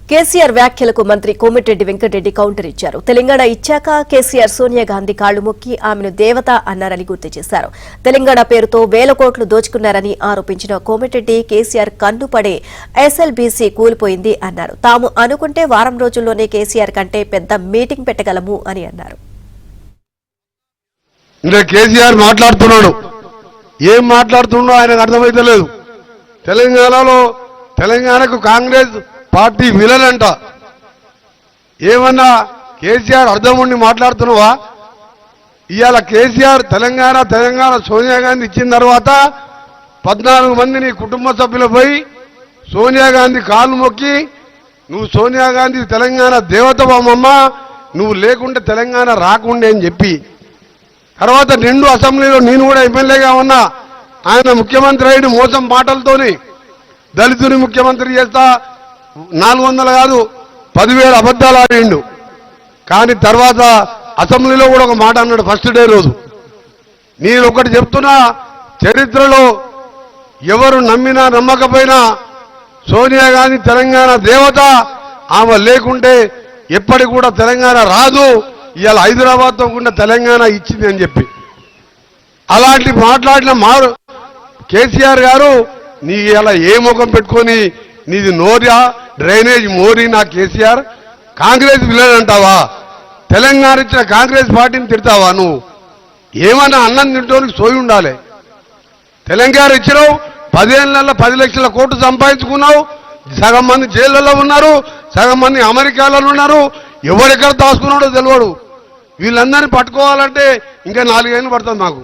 కేసీఆర్ వ్యాఖ్యలకు మంత్రి కోమటిరెడ్డి వెంకటరెడ్డి కౌంటర్ ఇచ్చారు. తెలంగాణ ఇచ్చాక కేసీఆర్ సోనియా గాంధీ కాళ్లు మొక్కి ఆమెను దేవత అన్నారని గుర్తు చేశారు. తెలంగాణ పేరుతో వేల కోట్లు దోచుకున్నారని ఆరోపించిన కోమటిరెడ్డి కేసీఆర్ కన్నుపడే ఎస్ఎల్బీసీ కూలిపోయింది అన్నారు. తాము అనుకుంటే వారం రోజుల్లోనే కేసీఆర్ కంటే పెద్ద మీటింగ్ పెట్టగలము అని అన్నారు. కేసీఆర్ మాట్లాడుతున్నాడు, ఏం మాట్లాడుతుండో ఆయనకు అర్థమైతలేదు. తెలంగాణకు కాంగ్రెస్ పార్టీ విలన్ అంట. ఏమన్నా కేసీఆర్ అర్థం ఉండి మాట్లాడుతున్నావా? ఇవాళ కేసీఆర్ తెలంగాణ సోనియా గాంధీ ఇచ్చిన తర్వాత 14 మంది నీ కుటుంబ సభ్యులపై సోనియా గాంధీ కాళ్ళు మొక్కి నువ్వు సోనియా గాంధీ తెలంగాణ దేవతవమ్మ, నువ్వు లేకుంటే తెలంగాణ రాకుండే అని చెప్పి తర్వాత నిండు అసెంబ్లీలో నేను కూడా ఎమ్మెల్యేగా ఉన్నా. ఆయన ముఖ్యమంత్రి అయిన మోసం మాటలతోని దళితుని ముఖ్యమంత్రి చేస్తా 400 కాదు 10,000 అబద్ధాలు ఆడిండు. కానీ తర్వాత అసెంబ్లీలో కూడా ఒక మాట అన్నాడు ఫస్ట్ డే రోజు. నేను ఒకటి చెప్తున్నా, చరిత్రలో ఎవరు నమ్మినా నమ్మకపోయినా సోనియా గాంధీ తెలంగాణ దేవత, ఆమె లేకుంటే ఎప్పటికి కూడా తెలంగాణ రాదు. ఇవాళ హైదరాబాద్తో కూడా తెలంగాణ ఇచ్చింది అని చెప్పి అలాంటి మాట్లాడిన కేసీఆర్ గారు నీ ఇలా ఏ ముఖం పెట్టుకొని నీది నోరియా డ్రైనేజ్ మోరీ నా కేసీఆర్ కాంగ్రెస్ విలన్ అంటావా? తెలంగాణ ఇచ్చిన కాంగ్రెస్ పార్టీని తిడతావా? నువ్వు ఏమన్నా అన్నం తింటోనికి సోయి ఉండాలి. తెలంగాణ ఇచ్చినావు, 10 ఏళ్లలో 10 లక్షల కోట్లు సంపాదించుకున్నావు. సగం మంది జైళ్లలో ఉన్నారు, సగం మంది అమెరికాలో ఉన్నారు. ఎవరెక్కడ దాచుకున్నాడో తెలియడు. వీళ్ళందరినీ పట్టుకోవాలంటే ఇంకా 4 ఏళ్ళు పడుతుంది మాకు.